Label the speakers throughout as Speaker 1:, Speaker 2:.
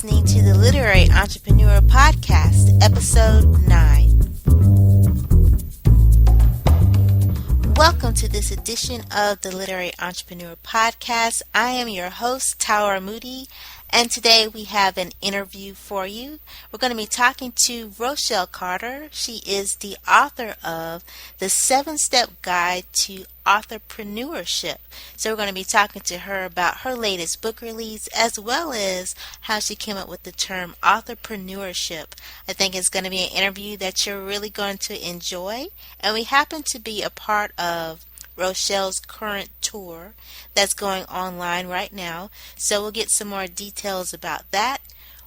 Speaker 1: listening to the Literary Entrepreneur Podcast, Episode 9. Welcome to this edition of the Literary Entrepreneur Podcast. I am your host, Tara Moody, and today we have an interview for you. We're going to be talking to Rochelle Carter. She is the author of The 7-Step Guide to Authorpreneurship. So we're going to be talking to her about her latest book release as well as how she came up with the term authorpreneurship. I think it's going to be an interview that you're really going to enjoy. And we happen to be a part of Rochelle's current tour that's going online right now. So we'll get some more details about that.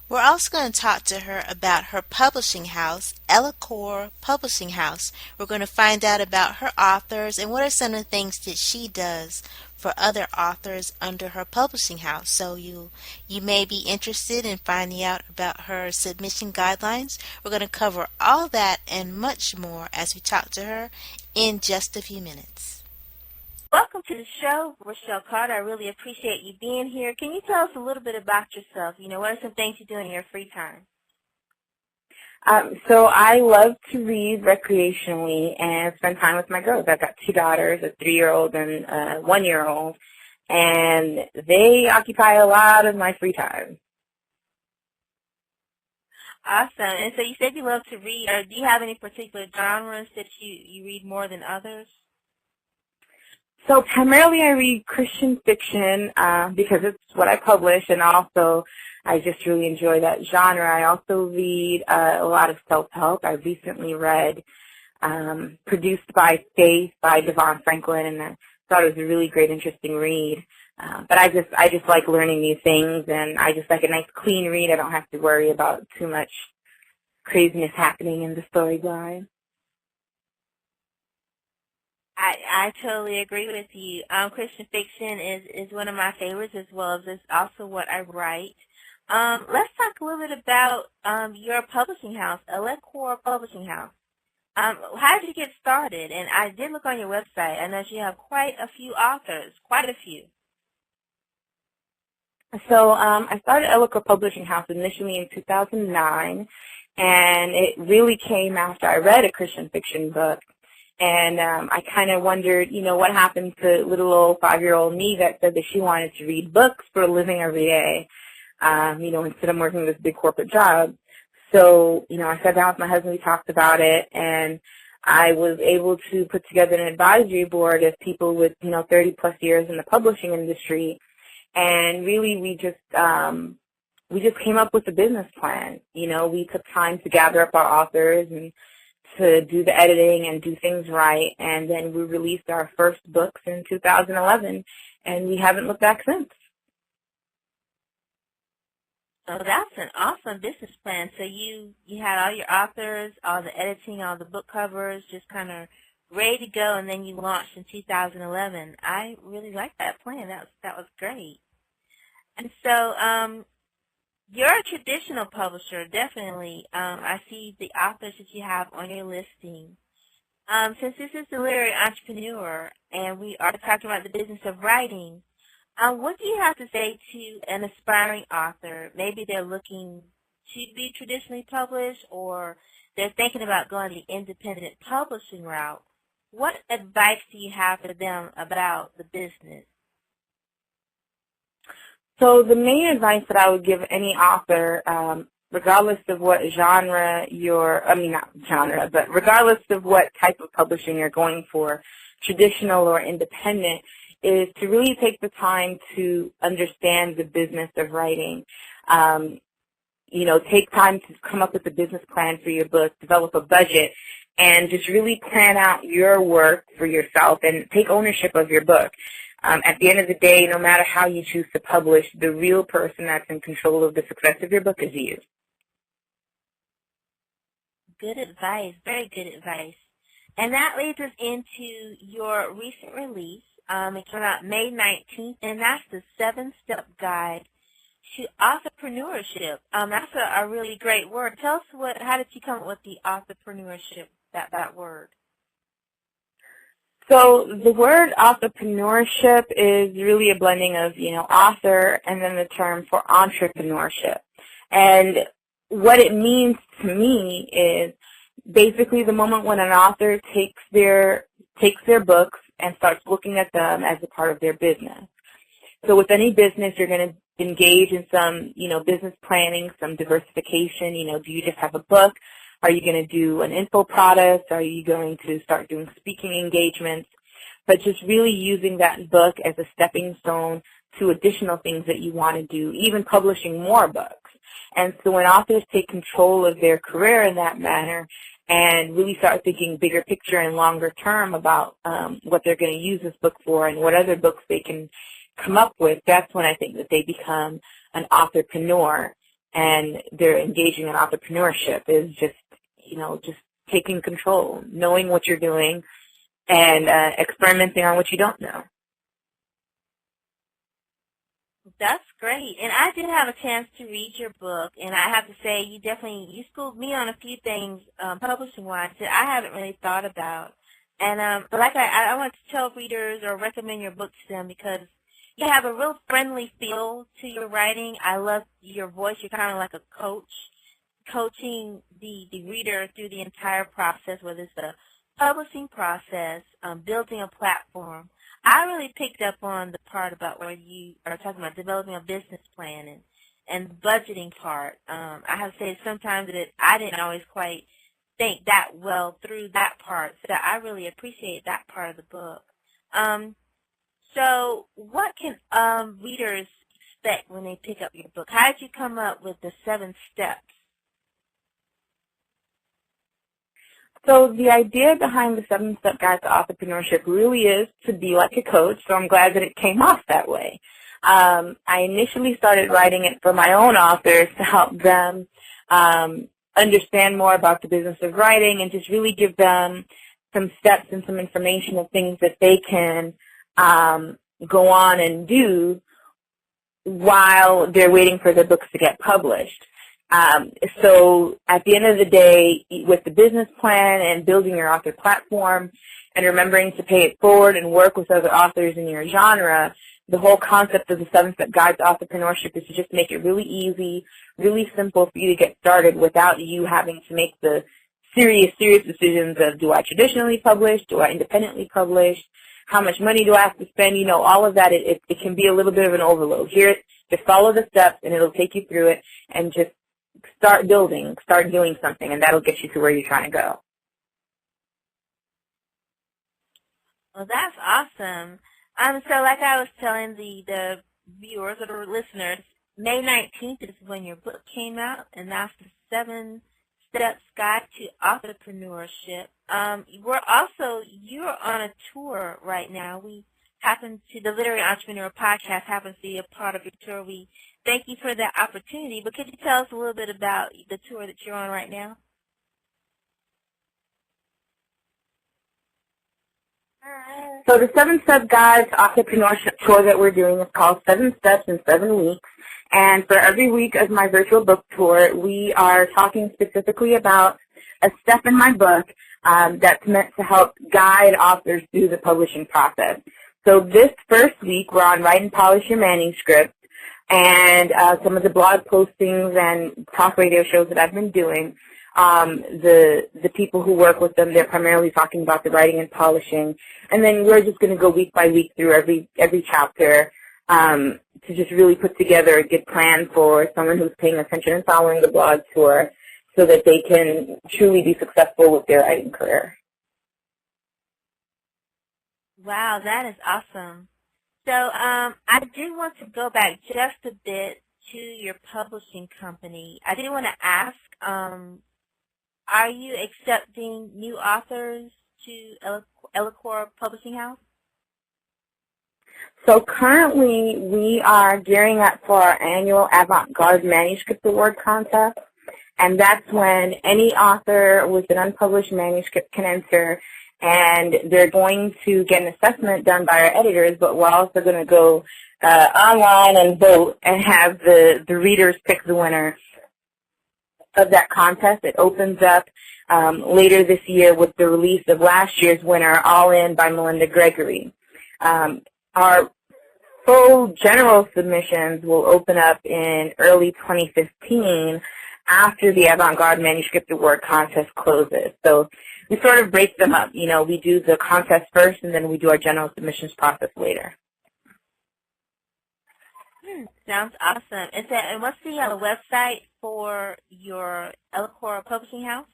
Speaker 1: We're also going to talk to her about her publishing house, Authorpreneurship Publishing House. We're going to find out about her authors and what are some of the things that she does for other authors under her publishing house. So you may be interested in finding out about her submission guidelines. We're going to cover all that and much more as we talk to her in just a few minutes. Welcome to the show, Rochelle Carter. I really appreciate you being here. Can you tell us a little bit about yourself? What are some things you do in your free time?
Speaker 2: So I love to read recreationally and spend time with my girls. I've got 2 daughters, a 3-year-old and a 1-year-old, and they occupy a lot of my free time.
Speaker 1: Awesome. And so you said you love to read. Do you have any particular genres that you read more than others?
Speaker 2: So primarily I read Christian fiction because it's what I publish, and also I just really enjoy that genre. I also read a lot of self-help. I recently read Produced by Faith by Devon Franklin, and I thought it was a really great, interesting read. But I just like learning new things, and I just like a nice, clean read. I don't have to worry about too much craziness happening in the storyline.
Speaker 1: I totally agree with you. Christian fiction is one of my favorites, as well as it's also what I write. Let's talk a little bit about your publishing house, Authorpreneurship Publishing House. How did you get started? And I did look on your website. I know you have quite a few authors, quite a few.
Speaker 2: So I started Authorpreneurship Publishing House initially in 2009, and it really came after I read a Christian fiction book. And I kind of wondered, what happened to little old 5-year-old me that said that she wanted to read books for a living every day, instead of working this big corporate job. So, I sat down with my husband, we talked about it, and I was able to put together an advisory board of people with, 30-plus years in the publishing industry. And really we just came up with a business plan. We took time to gather up our authors and to do the editing and do things right, and then we released our first books in 2011, and we haven't looked back since.
Speaker 1: So that's an awesome business plan. So you had all your authors, all the editing, all the book covers, just kind of ready to go, and then you launched in 2011. I really like that plan. That was great. And so you're a traditional publisher, definitely. I see the authors that you have on your listing. Since this is the Literary Entrepreneur and we are talking about the business of writing, what do you have to say to an aspiring author? Maybe they're looking to be traditionally published, or they're thinking about going the independent publishing route. What advice do you have for them about the business?
Speaker 2: So the main advice that I would give any author, regardless of what genre but regardless of what type of publishing you're going for, traditional or independent, is to really take the time to understand the business of writing. Take time to come up with a business plan for your book, develop a budget, and just really plan out your work for yourself and take ownership of your book. At the end of the day, no matter how you choose to publish, the real person that's in control of the success of your book is you.
Speaker 1: Good advice, very good advice. And that leads us into your recent release. It came out May 19th, and that's the 7-Step Guide to Authorpreneurship. That's a really great word. Tell us how did you come up with the authorpreneurship, that word?
Speaker 2: So the word authorpreneurship is really a blending of, author and then the term for entrepreneurship. And what it means to me is basically the moment when an author takes their books and starts looking at them as a part of their business. So with any business, you're going to engage in some, business planning, some diversification. Do you just have a book? Are you going to do an info product? Are you going to start doing speaking engagements? But just really using that book as a stepping stone to additional things that you want to do, even publishing more books. And so when authors take control of their career in that manner and really start thinking bigger picture and longer term about what they're going to use this book for and what other books they can come up with, that's when I think that they become an authorpreneur, and they're engaging in authorpreneurship is just taking control, knowing what you're doing, and experimenting on what you don't know.
Speaker 3: That's great. And I did have a chance to read your book, and I have to say you schooled me on a few things publishing-wise that I haven't really thought about. And but like I want to tell readers or recommend your book to them because you have a real friendly feel to your writing. I love your voice. You're kind of like a coach, coaching the reader through the entire process, whether it's the publishing process, building a platform. I really picked up on the part about where you are talking about developing a business plan and budgeting part. I have to say sometimes that I didn't always quite think that well through that part, so I really appreciate that part of the book. So what can readers expect when they pick up your book? How did you come up with the 7 steps?
Speaker 2: So the idea behind the 7-Step Guide to Authorpreneurship really is to be like a coach, so I'm glad that it came off that way. I initially started writing it for my own authors to help them understand more about the business of writing and just really give them some steps and some information of things that they can go on and do while they're waiting for their books to get published. So at the end of the day, with the business plan and building your author platform and remembering to pay it forward and work with other authors in your genre, the whole concept of the 7-Step Guide to Authorpreneurship is to just make it really easy, really simple for you to get started without you having to make the serious decisions of, do I traditionally publish? Do I independently publish? How much money do I have to spend? All of that, it can be a little bit of an overload. Here, just follow the steps and it'll take you through it, and just start building, start doing something, and that'll get you to where you're trying to go.
Speaker 3: Well, that's awesome. So like I was telling the viewers or the listeners, May 19th is when your book came out, and that's the 7 Steps Guide to Authorpreneurship. You're on a tour right now. The Literary Entrepreneur Podcast happens to be a part of your tour. We thank you for that opportunity, but could you tell us a little bit about the tour that you're on right now?
Speaker 2: So the 7-Step Guide to Authorpreneurship tour that we're doing is called 7 Steps in 7 Weeks. And for every week of my virtual book tour, we are talking specifically about a step in my book that's meant to help guide authors through the publishing process. So this first week, we're on Write and Polish Your Manuscript, and some of the blog postings and talk radio shows that I've been doing, the people who work with them, they're primarily talking about the writing and polishing. And then we're just going to go week by week through every chapter to just really put together a good plan for someone who's paying attention and following the blog tour so that they can truly be successful with their writing career.
Speaker 3: Wow, that is awesome. So I do want to go back just a bit to your publishing company. I did want to ask, are you accepting new authors to Eloquor Publishing House?
Speaker 2: So currently we are gearing up for our annual Avant-Garde Manuscript Award contest, and that's when any author with an unpublished manuscript can enter, and they're going to get an assessment done by our editors, but we're also going to go online and vote and have the readers pick the winner of that contest. It opens up later this year with the release of last year's winner, All In by Melinda Gregory. Our Full general submissions will open up in early 2015 after the Avant-Garde Manuscript Award contest closes. So we sort of break them up. You know, we do the contest first, and then we do our general submissions process later.
Speaker 3: Sounds awesome. And what's the website for your Eloquor Publishing House?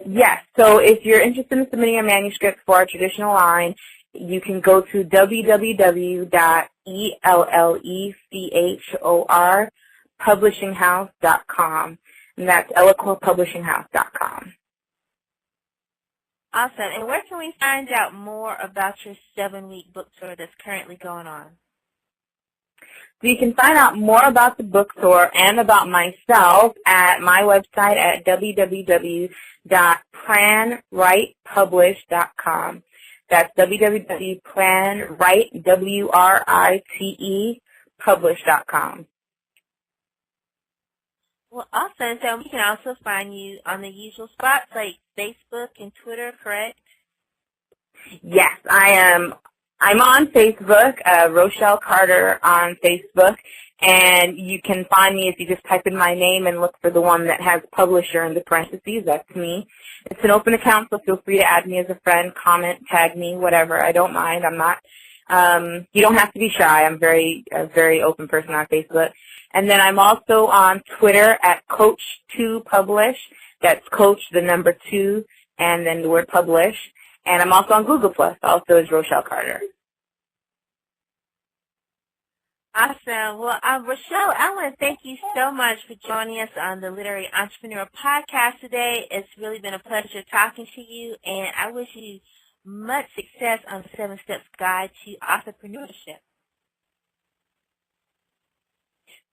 Speaker 2: Yes. So if you're interested in submitting a manuscript for our traditional line, you can go to www.eloquorpublishinghouse.com, and that's eloquorpublishinghouse.com.
Speaker 3: Awesome. And where can we find out more about your 7-week book tour that's currently going on?
Speaker 2: So you can find out more about the book tour and about myself at my website at www.planwritepublish.com. That's www.planwritepublish.com.
Speaker 3: Well, awesome. So we can also find you on the usual spots like Facebook and Twitter, correct?
Speaker 2: Yes, I am. I'm on Facebook, Rochelle Carter on Facebook, and you can find me if you just type in my name and look for the one that has publisher in the parentheses. That's me. It's an open account, so feel free to add me as a friend, comment, tag me, whatever. I don't mind. I'm not. You don't have to be shy. I'm a very open person on Facebook. And then I'm also on Twitter at Coach2Publish. That's Coach, the number 2, and then the word publish. And I'm also on Google+, also as Rochelle Carter.
Speaker 3: Awesome. Well, Rochelle, I want to thank you so much for joining us on the Literary Entrepreneur Podcast today. It's really been a pleasure talking to you, and I wish you much success on the 7 Steps Guide to Authorpreneurship.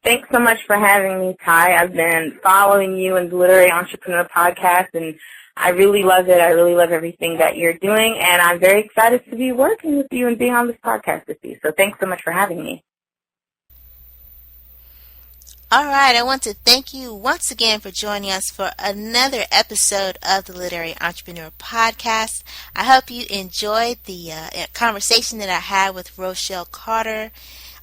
Speaker 2: Thanks so much for having me, Ty. I've been following you in the Literary Entrepreneur Podcast, and I really love it. I really love everything that you're doing, and I'm very excited to be working with you and being on this podcast with you. So thanks so much for having me.
Speaker 1: All right, I want to thank you once again for joining us for another episode of the Literary Entrepreneur Podcast. I hope you enjoyed the conversation that I had with Rochelle Carter,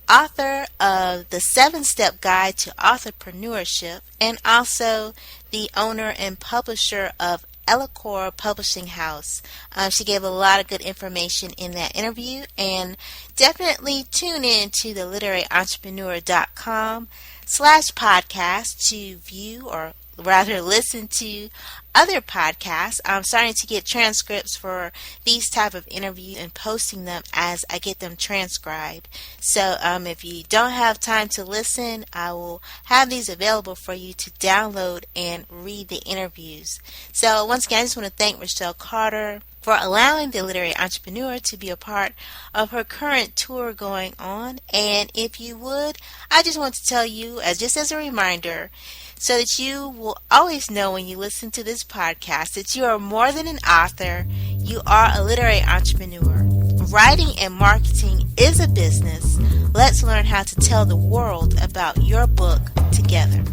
Speaker 1: author of the 7-Step Guide to Authorpreneurship, and also the owner and publisher of Eloquor Publishing House. She gave a lot of good information in that interview, and definitely tune in to the literaryentrepreneur.com/podcast to view or rather listen to other podcasts. I'm starting to get transcripts for these type of interviews and posting them as I get them transcribed. So if you don't have time to listen, I will have these available for you to download and read the interviews. So once again, I just want to thank Rochelle Carter for allowing the Literary Entrepreneur to be a part of her current tour going on. And if you would, I just want to tell you, just as a reminder, so that you will always know when you listen to this podcast that you are more than an author, you are a literary entrepreneur. Writing and marketing is a business. Let's learn how to tell the world about your book together.